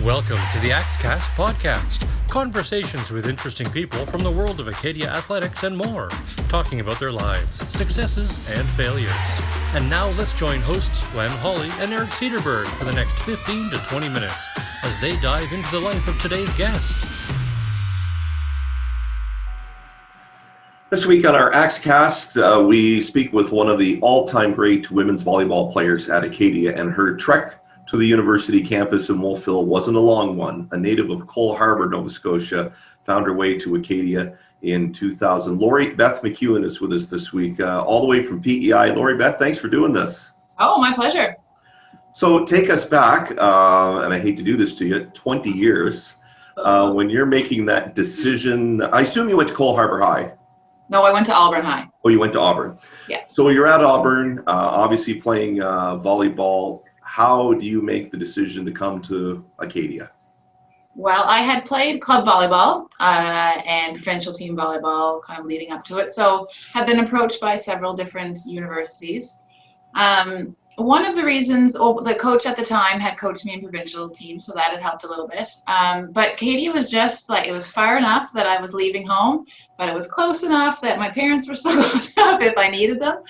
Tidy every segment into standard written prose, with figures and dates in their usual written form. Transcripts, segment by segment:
Welcome to the AxeCast podcast. Conversations with interesting people from the world of Acadia athletics and more, talking about their lives, successes, and failures. And now let's join hosts Glenn Hawley and Eric Cederberg for the next 15 to 20 minutes as they dive into the life of today's guest. This week on our AxeCast, we speak with one of the all-time great women's volleyball players at Acadia, and her trek to the university campus in Wolfville wasn't a long one. A native of Cole Harbour, Nova Scotia, found her way to Acadia in 2000. Beth MacEwen is with us this week, all the way from PEI. Beth, thanks for doing this. Oh, my pleasure. So take us back, and I hate to do this to you, 20 years, when you're making that decision. I assume you went to Cole Harbour High. No, I went to Auburn High. Oh, you went to Auburn. Yeah. So you're at Auburn, obviously playing volleyball. How do you make the decision to come to Acadia? Well, I had played club volleyball and provincial team volleyball kind of leading up to it. So have been approached by several different universities. One of the reasons, the coach at the time had coached me in provincial team, so that had helped a little bit. But Acadia was just like, it was far enough that I was leaving home, but it was close enough that my parents were still close enough if I needed them.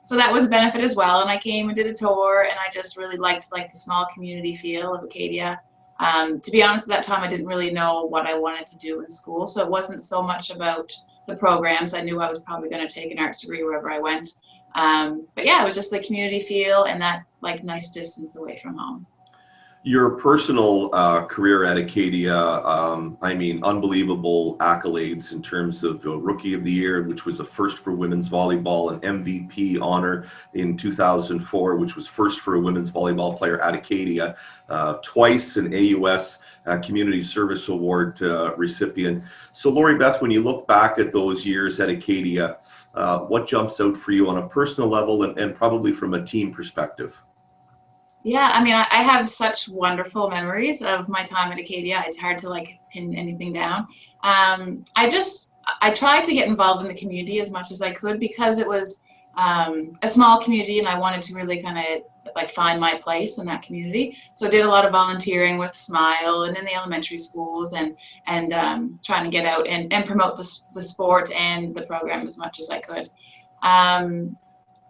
So that was a benefit as well. And I came and did a tour, and I just really liked the small community feel of Acadia. To be honest, at that time, I didn't really know what I wanted to do in school. So it wasn't so much about the programs. I knew I was probably going to take an arts degree wherever I went. But yeah, it was just the community feel and that nice distance away from home. Your personal career at Acadia, unbelievable accolades in terms of Rookie of the Year, which was a first for women's volleyball, an MVP honor in 2004, which was first for a women's volleyball player at Acadia, twice an AUS Community Service Award recipient. So Beth, when you look back at those years at Acadia, what jumps out for you on a personal level and probably from a team perspective? Yeah, I have such wonderful memories of my time at Acadia. It's hard to pin anything down. I tried to get involved in the community as much as I could because it was a small community and I wanted to really kind of find my place in that community. So I did a lot of volunteering with Smile and in the elementary schools and trying to get out and promote the sport and the program as much as I could.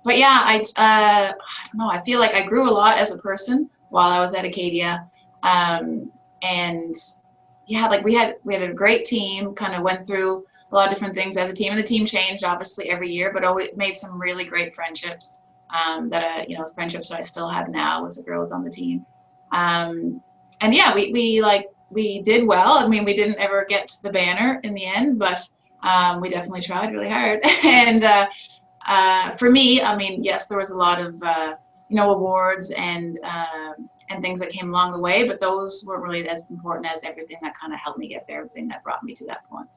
But yeah, I don't know. I feel like I grew a lot as a person while I was at Acadia, and yeah, we had a great team. Kind of went through a lot of different things as a team, and the team changed obviously every year, but always made some really great friendships. Friendships that I still have now with the girls on the team. And yeah, we did well. We didn't ever get the banner in the end, but we definitely tried really hard. And for me, yes, there was a lot of, awards and things that came along the way, but those weren't really as important as everything that kind of helped me get there, everything that brought me to that point.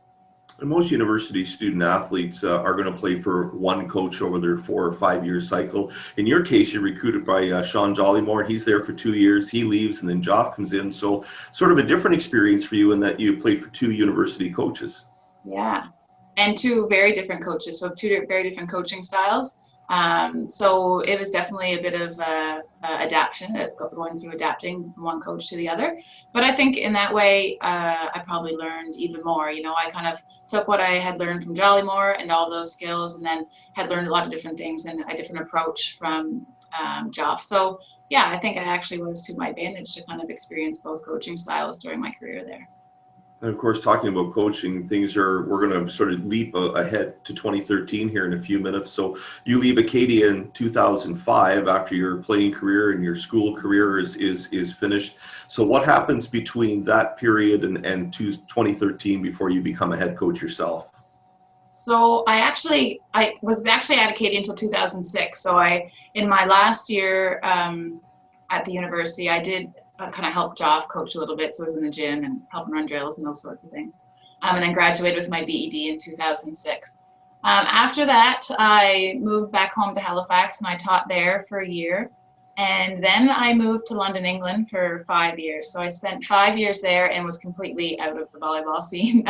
And most university student athletes are going to play for one coach over their 4 or 5 year cycle. In your case, you're recruited by Sean Jollymore. He's there for 2 years. He leaves, and then Joff comes in. So sort of a different experience for you in that you played for 2 university coaches. Yeah. And 2 very different coaches, so 2 very different coaching styles. So it was definitely a bit of adaptation, going through adapting from one coach to the other. But I think in that way, I probably learned even more. I kind of took what I had learned from Jollymore and all those skills, and then had learned a lot of different things and a different approach from Joff. So yeah, I think I actually was to my advantage to kind of experience both coaching styles during my career there. And of course, talking about coaching, we're going to sort of leap ahead to 2013 here in a few minutes. So you leave Acadia in 2005 after your playing career and your school career is finished. So what happens between that period and 2013 before you become a head coach yourself? So I was actually at Acadia until 2006. So in my last year at the university, I did kind of helped Joff coach a little bit, so I was in the gym and helping run drills and those sorts of things. And I graduated with my BEd in 2006. After that, I moved back home to Halifax and I taught there for a year. And then I moved to London, England for 5 years. So I spent 5 years there and was completely out of the volleyball scene.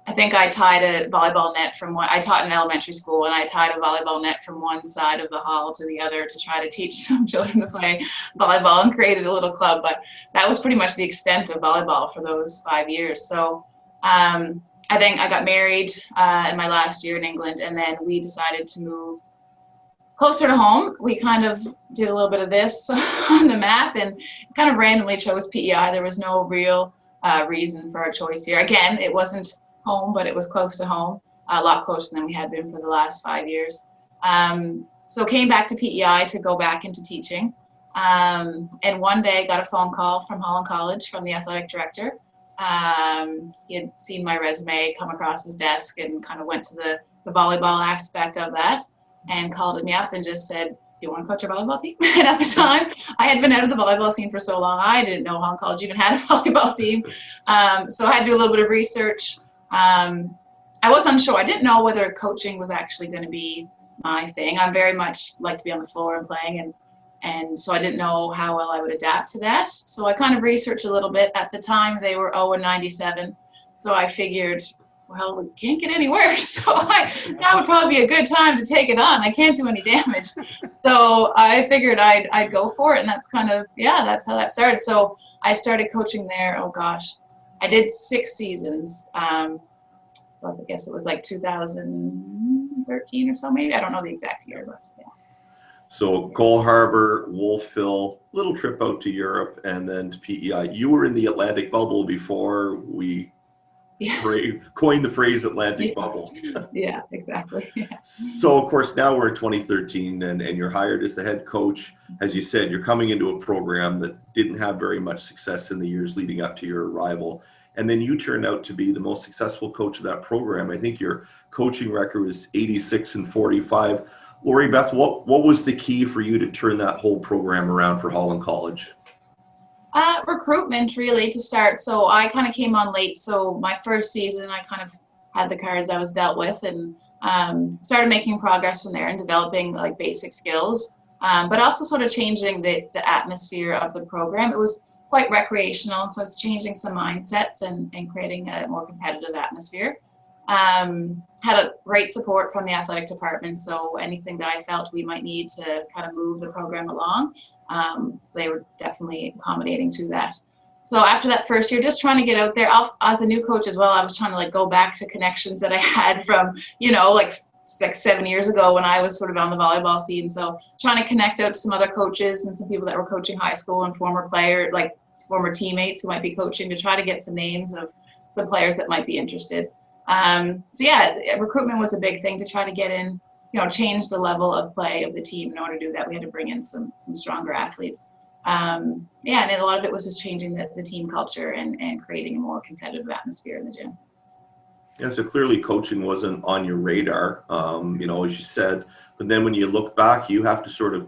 I think I tied a volleyball net from one. I taught in elementary school, and I tied a volleyball net from one side of the hall to the other to try to teach some children to play volleyball, and created a little club. But that was pretty much the extent of volleyball for those 5 years. So I think I got married in my last year in England, and then we decided to move closer to home. We kind of did a little bit of this on the map and kind of randomly chose PEI. There was no real reason for our choice here. Again, it wasn't home, but it was close to home, a lot closer than we had been for the last 5 years. So came back to PEI to go back into teaching. And one day got a phone call from Holland College from the athletic director. He had seen my resume come across his desk and kind of went to the volleyball aspect of that and called me up and just said, do you want to coach a volleyball team? And at the time, I had been out of the volleyball scene for so long, I didn't know Holland College even had a volleyball team. So I had to do a little bit of research. I was unsure. I didn't know whether coaching was actually going to be my thing. I'm very much like to be on the floor and playing, and so I didn't know how well I would adapt to that. So I kind of researched a little bit. At the time, they were 0-97, so I figured, well, we can't get any worse. So that would probably be a good time to take it on. I can't do any damage. So I figured I'd go for it, and that's kind of, that's how that started. So I started coaching there, oh gosh, I did 6 seasons. So I guess it was like 2013 or so, maybe. I don't know the exact year, but yeah. So Cole Harbour, Wolfville, little trip out to Europe, and then to PEI. You were in the Atlantic bubble before we coined the phrase Atlantic bubble. Yeah, exactly. Yeah. So, of course, now we're in 2013, and you're hired as the head coach. As you said, you're coming into a program that didn't have very much success in the years leading up to your arrival. And then you turned out to be the most successful coach of that program. I think your coaching record was 86-45. Lori, Beth, what was the key for you to turn that whole program around for Holland College? Recruitment, really, to start. So I kind of came on late. So my first season, I kind of had the cards I was dealt with, and started making progress from there and developing like basic skills, but also sort of changing the atmosphere of the program. It was quite recreational, so it's changing some mindsets and creating a more competitive atmosphere. Had a great support from the athletic department, so anything that I felt we might need to kind of move the program along, they were definitely accommodating to that. So after that first year, just trying to get out there, as a new coach as well, I was trying to like go back to connections that I had from, like 7 years ago when I was sort of on the volleyball scene. So trying to connect out to some other coaches and some people that were coaching high school and former teammates who might be coaching, to try to get some names of some players that might be interested. Recruitment was a big thing to try to get in, change the level of play of the team. In order to do that, we had to bring in some stronger athletes. And a lot of it was just changing the team culture and creating a more competitive atmosphere in the gym. Yeah, so clearly coaching wasn't on your radar, as you said. But then when you look back, you have to sort of,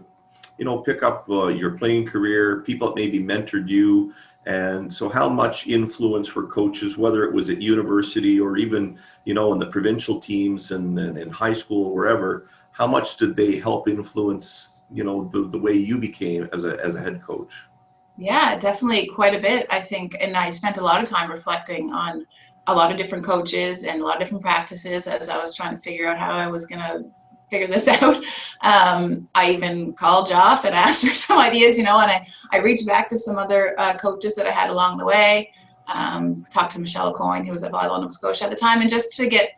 pick up your playing career, people that maybe mentored you. And so how much influence for coaches, whether it was at university or even, in the provincial teams and in high school or wherever, how much did they help influence, the way you became as a head coach? Yeah, definitely quite a bit, I think. And I spent a lot of time reflecting on a lot of different coaches and a lot of different practices as I was trying to figure out how I was going to figure this out. I even called Joff and asked for some ideas, and I reached back to some other coaches that I had along the way. Talked to Michelle O'Coin, who was at Volleyball Nova Scotia at the time, and just to get,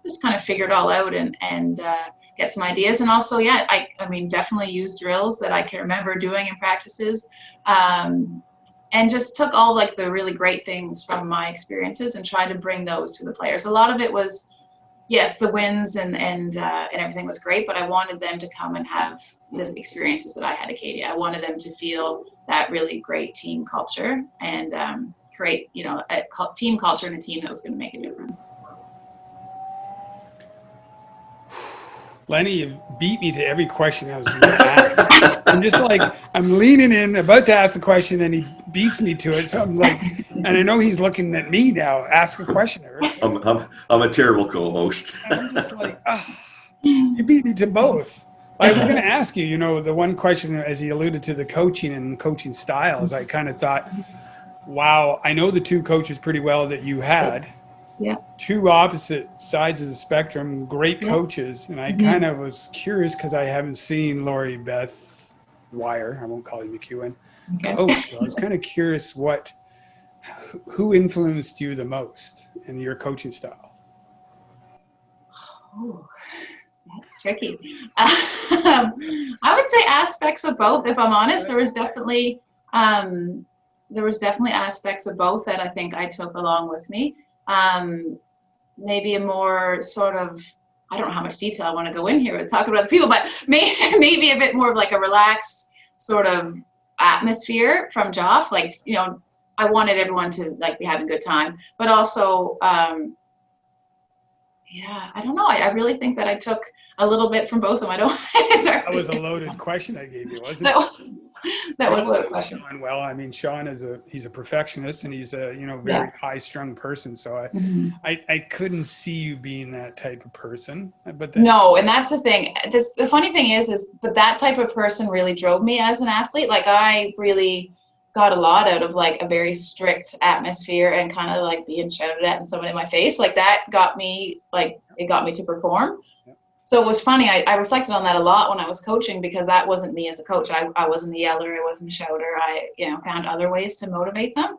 just kind of figure it all out and get some ideas. And also, I definitely used drills that I can remember doing in practices. And just took all like the really great things from my experiences and tried to bring those to the players. A lot of it was, yes, the wins and everything was great, but I wanted them to come and have the experiences that I had at Acadia. I wanted them to feel that really great team culture and create, a team culture and a team that was going to make a difference. Lenny, you beat me to every question I was going to ask. I'm just like, I'm leaning in, about to ask a question, and he beats me to it. So I'm like, and I know he's looking at me now. Ask a question. I'm a terrible co-host. I'm just like, you beat me to both. I was going to ask you, the one question, as he alluded to the coaching and coaching styles, I kind of thought, wow, I know the two coaches pretty well that you had. two opposite sides of the spectrum, great coaches. And I kind of was curious because I haven't seen Lori Beth Dwyer, I won't call you MacEwen, coach. So I was kind of curious who influenced you the most in your coaching style? Oh, that's tricky. I would say aspects of both, if I'm honest. There was definitely aspects of both that I think I took along with me. Maybe a more sort of, I don't know how much detail I want to go in here with talking about other people, but maybe a bit more of like a relaxed sort of atmosphere from Joff. Like, you know, I wanted everyone to like be having a good time, but also, yeah, I don't know. I really think that I took a little bit from both of them. I don't. That was a loaded question I gave you, wasn't it? That was a loaded question. Sean, well, I mean, Sean he's a perfectionist and he's a very high-strung person. So I couldn't see you being that type of person. But then, no, and that's the thing. The funny thing is that type of person really drove me as an athlete. Like I really got a lot out of like a very strict atmosphere and kind of like being shouted at and someone in my face. Like that got me to perform. So it was funny. I reflected on that a lot when I was coaching because that wasn't me as a coach. I wasn't the yeller. I wasn't a shouter. I found other ways to motivate them,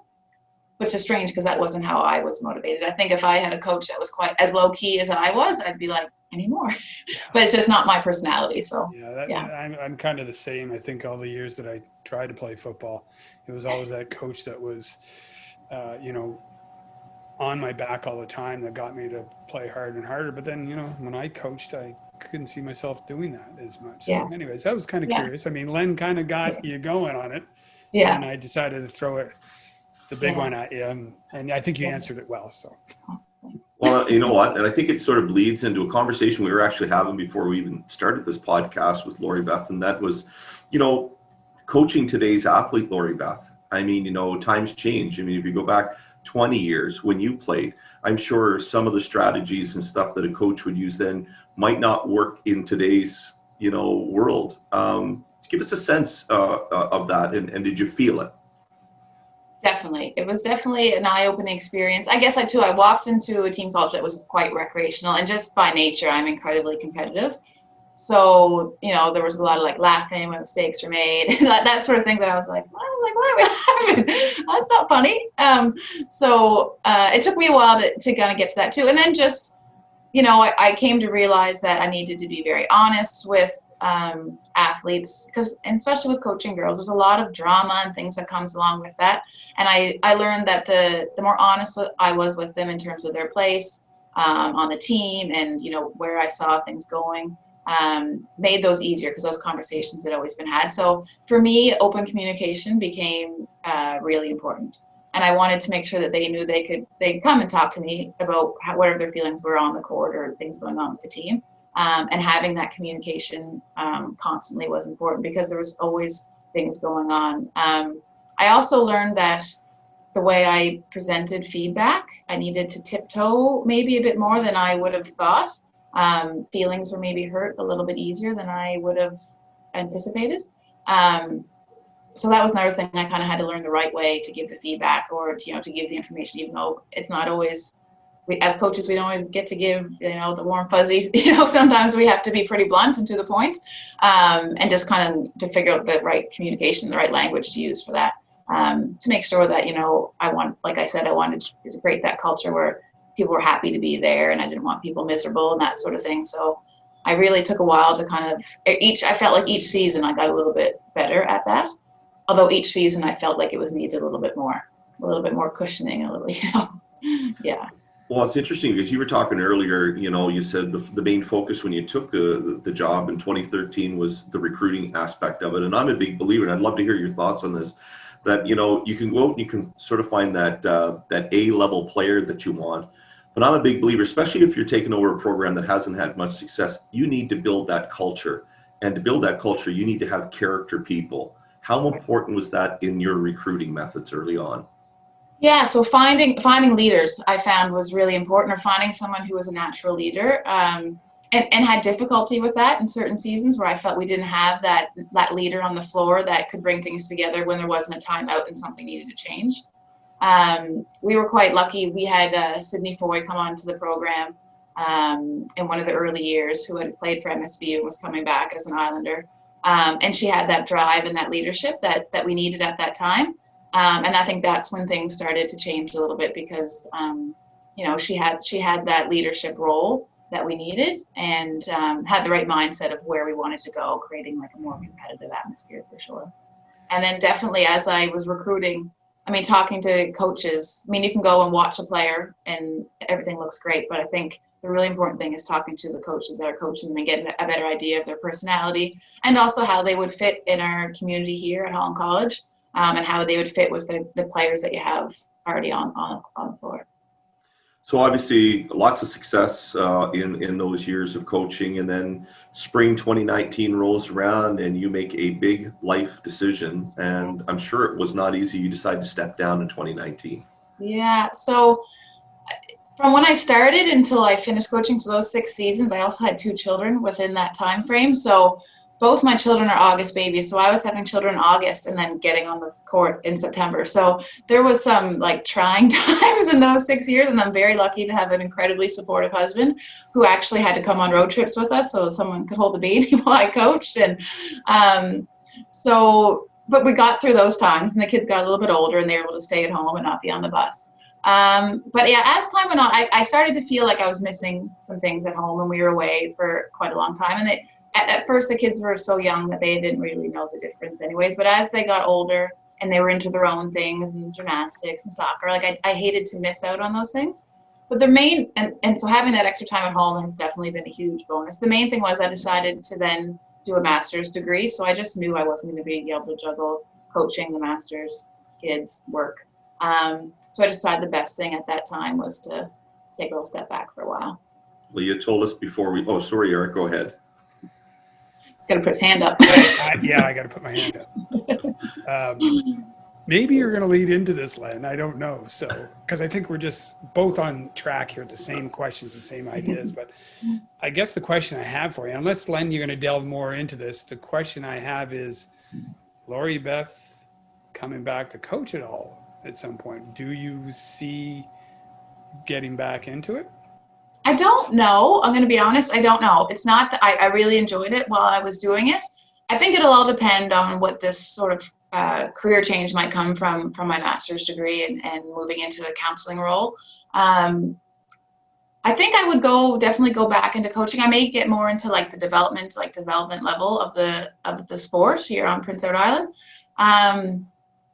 which is strange because that wasn't how I was motivated. I think if I had a coach that was quite as low key as I was, I'd be like, anymore. But it's just not my personality. So I'm kind of the same. I think all the years that I tried to play football, it was always that coach that was, on my back all the time that got me to play harder and harder. But then, when I coached, I couldn't see myself doing that as much. So anyways, I was kind of curious. I mean, Len kind of got you going on it. Yeah. And I decided to throw the big one at you. And I think you answered it well. So. Well, you know what? And I think it sort of bleeds into a conversation we were actually having before we even started this podcast with Lori Beth. And that was, coaching today's athlete, Lori Beth. I mean, times change. I mean, if you go back 20 years when you played, I'm sure some of the strategies and stuff that a coach would use then might not work in today's, world. Give us a sense of that. And did you feel it? Definitely. It was definitely an eye-opening experience. I guess I walked into a team culture that was quite recreational, and just by nature, I'm incredibly competitive. So, there was a lot of like laughing when mistakes were made, that sort of thing that I was like, what are we laughing? That's not funny. So it took me a while to kind of get to that too. And then just, I came to realize that I needed to be very honest with athletes, and especially with coaching girls, there's a lot of drama and things that comes along with that. And I learned that the more honest I was with them in terms of their place on the team and, where I saw things going, made those easier because those conversations had always been had. So for me, open communication became really important. And I wanted to make sure that they knew they could come and talk to me about whatever their feelings were on the court or things going on with the team. And having that communication constantly was important because there was always things going on. I also learned that the way I presented feedback, I needed to tiptoe maybe a bit more than I would have thought. Feelings were maybe hurt a little bit easier than I would have anticipated. So that was another thing I kind of had to learn the right way to give the feedback or to give the information, even though it's not always, as coaches, we don't always get to give, the warm fuzzies. Sometimes we have to be pretty blunt and to the point, and just kind of to figure out the right communication, the right language to use for that, to make sure that, I wanted to create that culture where people were happy to be there and I didn't want people miserable and that sort of thing. So I really took a while to I felt like each season I got a little bit better at that. Although each season I felt like it was needed a little bit more cushioning, a little, yeah. Well, it's interesting because you were talking earlier, you said the main focus when you took the job in 2013 was the recruiting aspect of it. And I'm a big believer, and I'd love to hear your thoughts on this, that, you can go out and you can sort of find that A-level player that you want. But I'm a big believer, especially if you're taking over a program that hasn't had much success, you need to build that culture. And to build that culture, you need to have character people. How important was that in your recruiting methods early on? Yeah, so finding leaders I found was really important, or finding someone who was a natural leader, and had difficulty with that in certain seasons where I felt we didn't have that leader on the floor that could bring things together when there wasn't a timeout and something needed to change. We were quite lucky. We had Sydney Foy come onto the program in one of the early years, who had played for MSV and was coming back as an Islander. And she had that drive and that leadership that we needed at that time. And I think that's when things started to change a little bit, because, she had that leadership role that we needed, and had the right mindset of where we wanted to go, creating like a more competitive atmosphere for sure. And then definitely as I was recruiting, talking to coaches, you can go and watch a player and everything looks great, but I think the really important thing is talking to the coaches that are coaching them and getting a better idea of their personality, and also how they would fit in our community here at Holland College, and how they would fit with the players that you have already on the floor. So obviously lots of success in those years of coaching, and then spring 2019 rolls around and you make a big life decision, and I'm sure it was not easy. You decided to step down in 2019. Yeah, so from when I started until I finished coaching, so those 6 seasons, I also had 2 children within that time frame. So both my children are August babies. So I was having children in August and then getting on the court in September. So there was some like trying times in those 6 years. And I'm very lucky to have an incredibly supportive husband who actually had to come on road trips with us so someone could hold the baby while I coached. And but we got through those times, and the kids got a little bit older and they were able to stay at home and not be on the bus. But yeah, as time went on, I started to feel like I was missing some things at home, and we were away for quite a long time. And at first the kids were so young that they didn't really know the difference anyways. But as they got older and they were into their own things and gymnastics and soccer, like I hated to miss out on those things. But the main, and so having that extra time at home has definitely been a huge bonus. The main thing was I decided to then do a master's degree. So I just knew I wasn't going to be able to juggle coaching, the master's, kids, work. So I decided the best thing at that time was to take a little step back for a while. Well, you told us before oh, sorry, Eric, go ahead. Got to put his hand up. I got to put my hand up. Maybe you're going to lead into this, Len. I don't know. So, because I think we're just both on track here, the same questions, the same ideas. But I guess the question I have for you, unless, Len, you're going to delve more into this, the question I have is, Lori, Beth, coming back to coach at all at some point, do you see getting back into it? I don't know. I'm going to be honest. I don't know. It's not that I really enjoyed it while I was doing it. I think it'll all depend on what this sort of career change might come from my master's degree and moving into a counseling role. I think I would definitely go back into coaching. I may get more into like the development level of the sport here on Prince Edward Island.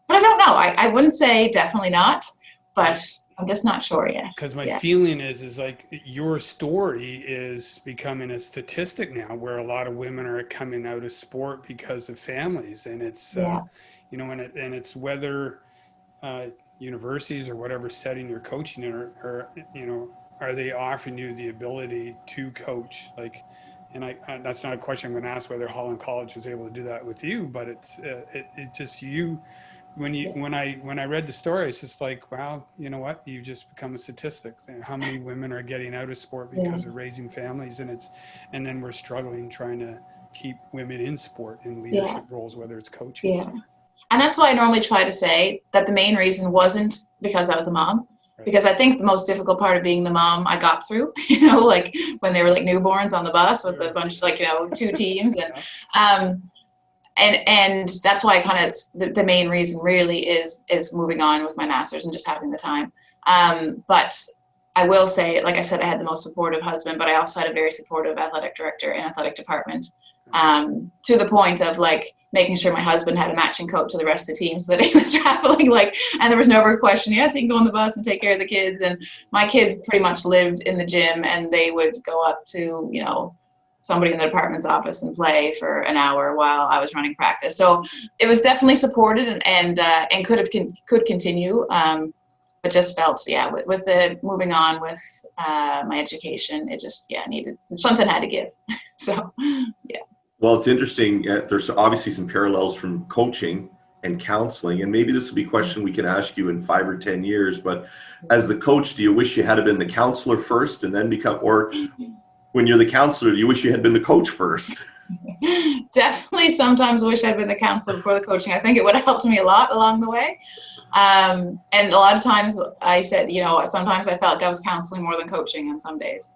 But I don't know. I wouldn't say definitely not, but I'm just not sure yet. Because my feeling is like your story is becoming a statistic now, where a lot of women are coming out of sport because of families, and it's and it's whether universities or whatever setting you're coaching in are they offering you the ability to coach? Like, and I that's not a question I'm going to ask whether Holland College was able to do that with you, but it's just you. When I read the story, it's just like, wow, you know what? You've just become a statistic. How many women are getting out of sport because of raising families, and then we're struggling trying to keep women in sport in leadership roles, whether it's coaching. Yeah, and that's why I normally try to say that the main reason wasn't because I was a mom, because I think the most difficult part of being the mom I got through, like when they were like newborns on the bus with a bunch of 2 teams and that's why I kind of, the main reason really is moving on with my master's and just having the time. But I will say, like I said, I had the most supportive husband, but I also had a very supportive athletic director and athletic department, to the point of like making sure my husband had a matching coat to the rest of the team so that he was traveling, and there was never a question, yes, he can go on the bus and take care of the kids. And my kids pretty much lived in the gym, and they would go up to, somebody in the department's office and play for an hour while I was running practice. So it was definitely supported and could continue, but just felt, with the moving on with my education, it just, needed, something had to give. So, yeah. Well, it's interesting. There's obviously some parallels from coaching and counseling, and maybe this will be a question we can ask you in 5 or 10 years, but as the coach, do you wish you had been the counselor first and then or when you're the counselor, do you wish you had been the coach first? Definitely sometimes wish I'd been the counselor before the coaching. I think it would have helped me a lot along the way. And a lot of times I said, sometimes I felt like I was counseling more than coaching on some days.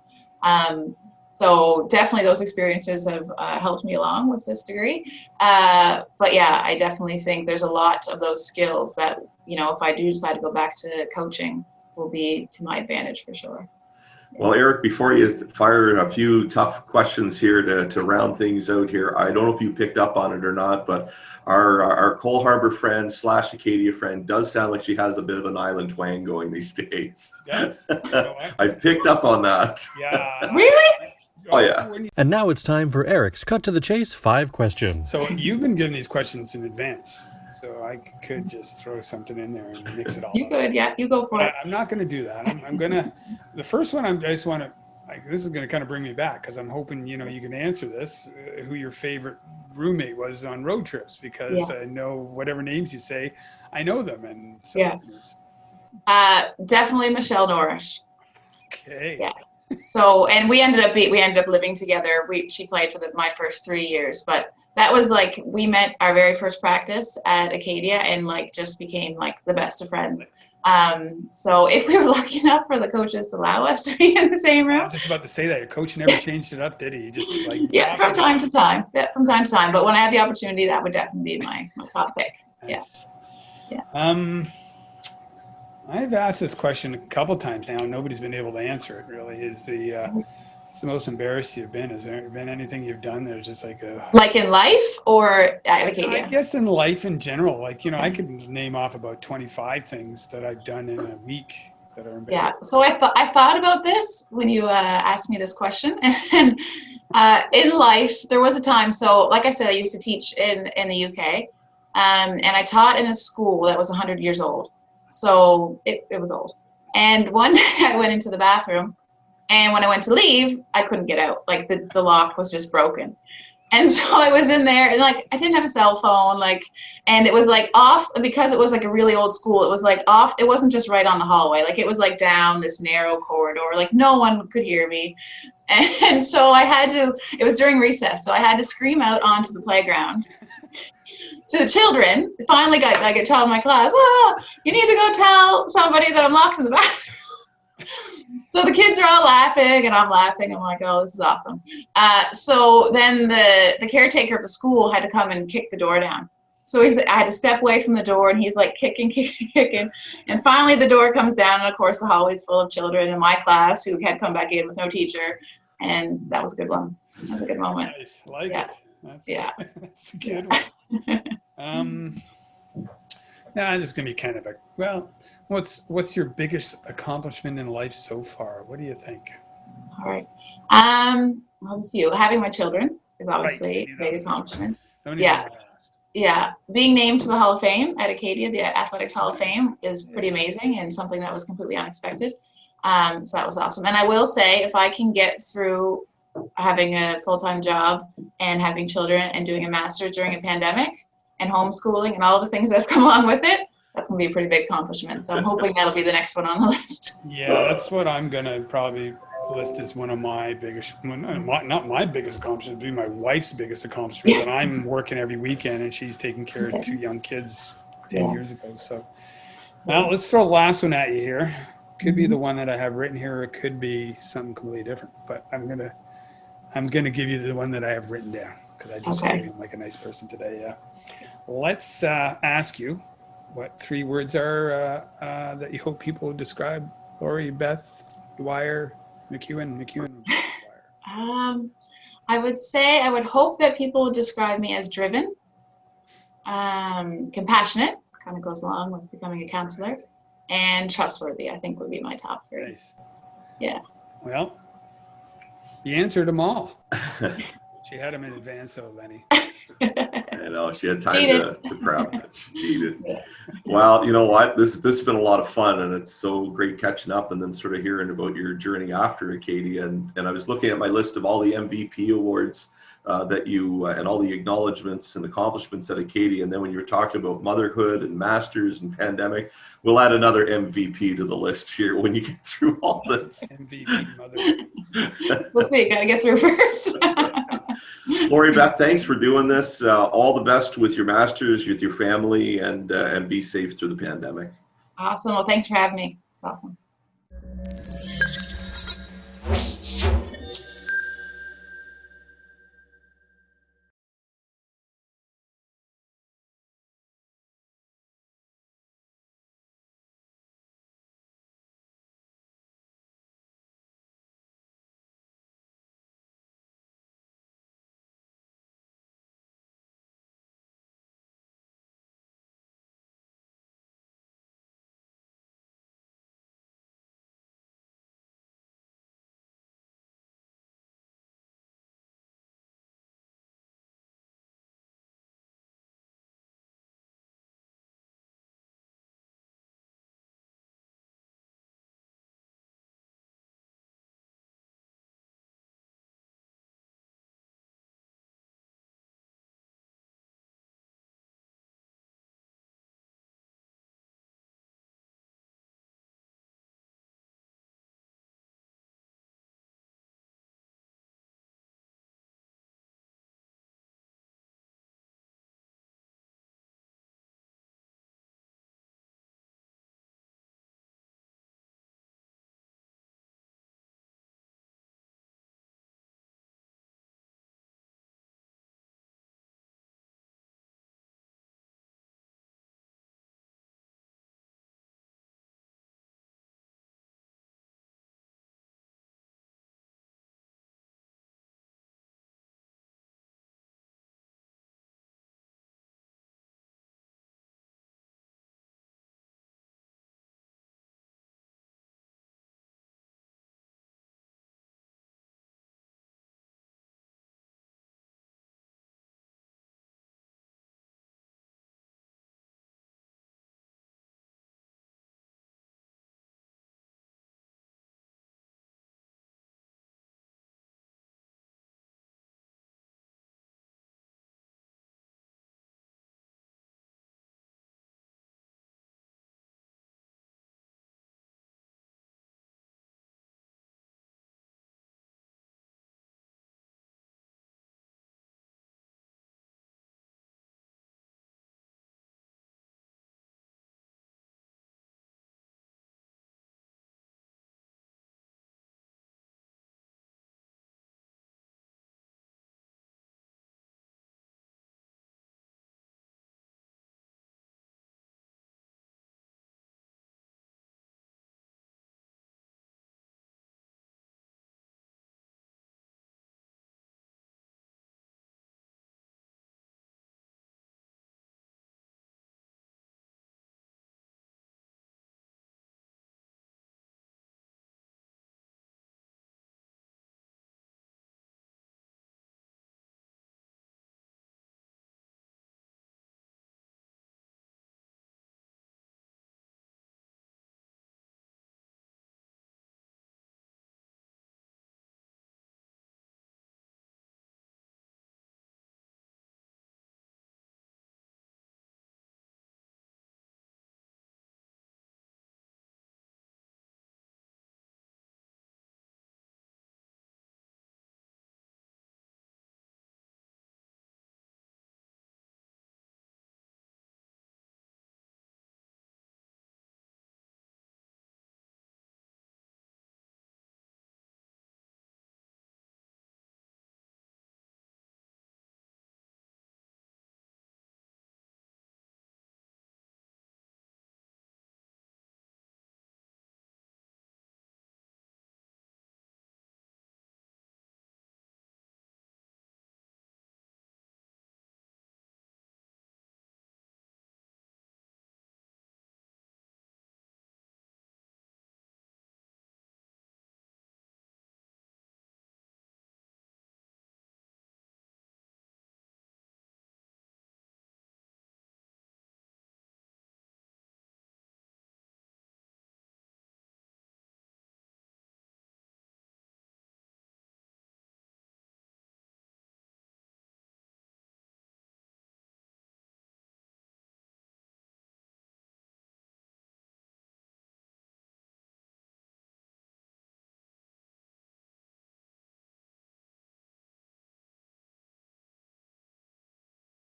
So definitely those experiences have helped me along with this degree. But yeah, I definitely think there's a lot of those skills that, if I do decide to go back to coaching, will be to my advantage for sure. Well, Eric, before you fire a few tough questions here to round things out here, I don't know if you picked up on it or not, but our Cole Harbour friend / Acadia friend does sound like she has a bit of an island twang going these days. Yes. You know what? I've picked up on that. Yeah. Really? Oh, yeah. And now it's time for Eric's Cut to the Chase 5 questions. So you've been given these questions in advance, so I could just throw something in there and mix it all You up. could, yeah, you go for it. I'm not going to do that. I'm going to, the first one, I just want to, this is going to kind of bring me back because I'm hoping, you can answer this, who your favorite roommate was on road trips, because I know whatever names you say, I know them. And so, Definitely Michelle Norrish. Okay. Yeah. So, and we ended up living together. She played for my first 3 years, but that was like, we met our very first practice at Acadia and just became the best of friends. So if we were lucky enough for the coaches to allow us to be in the same room. I was just about to say that your coach never changed it up, did he? He just from time to time. Yeah, from time to time. But when I had the opportunity, that would definitely be my top pick. Nice. Yeah. I've asked this question a couple times now, and nobody's been able to answer it. Really, it's the most embarrassed you've been? Has there been anything you've done that was just like in life or at Acadia? I guess in life in general. I could name off about 25 things that I've done in a week that are embarrassing. Yeah. So I thought about this when you asked me this question, and in life there was a time. So like I said, I used to teach in the UK, and I taught in a school that was 100 years old. So it was old. And one day I went into the bathroom, and when I went to leave, I couldn't get out. The lock was just broken. And so I was in there, and I didn't have a cell phone, and it was off, because it was a really old school. It was off. It wasn't just right on the hallway. It was down this narrow corridor. No one could hear me. And so it was during recess. So I had to scream out onto the playground to the children. Finally got a child in my class, you need to go tell somebody that I'm locked in the bathroom. So the kids are all laughing, and I'm laughing. I'm like, oh, this is awesome. So then the caretaker of the school had to come and kick the door down. So I had to step away from the door, and he's kicking. And finally the door comes down, and of course the hallway's full of children in my class who had come back in with no teacher. And that was a good one. That was a good moment. Nice. I like it. That's a good one. This is going to be kind of what's your biggest accomplishment in life so far? What do you think? All right. A few. Having my children is obviously a big accomplishment. Yeah. Being named to the Hall of Fame at Acadia, the Athletics Hall of Fame, is pretty amazing and something that was completely unexpected. So that was awesome. And I will say, if I can get through having a full-time job and having children and doing a master's during a pandemic and homeschooling and all the things that have come along with it, that's going to be a pretty big accomplishment. So I'm hoping that'll be the next one on the list. Yeah, that's what I'm going to probably list as one of my biggest, not my biggest accomplishment, it'd be my wife's biggest accomplishment. And I'm working every weekend, and she's taking care of 2 young kids 10 years ago. So now let's throw the last one at you here. Could be the one that I have written here, or it could be something completely different. But I'm gonna give you the one that I have written down, because I just feel like a nice person today. Yeah. Let's ask you what 3 words are that you hope people would describe Lori, Beth, Dwyer, MacEwen, Dwyer. I would say I would hope that people would describe me as driven, compassionate, kind of goes along with becoming a counselor, and trustworthy. I think would be my top 3. Nice. Yeah. Well, you answered them all. She had them in advance, though, Lenny. I know, she had time to prep. She cheated. Well, you know what? This has been a lot of fun, and it's so great catching up and then sort of hearing about your journey after Acadia. And I was looking at my list of all the MVP awards that you and all the acknowledgements and accomplishments at Acadia. And then when you were talking about motherhood and masters and pandemic, we'll add another MVP to the list here when you get through all this. MVP mother. We'll see. Got to get through first. Lori Beth, thanks for doing this. All the best with your masters, with your family, and be safe through the pandemic. Awesome. Well, thanks for having me. It's awesome.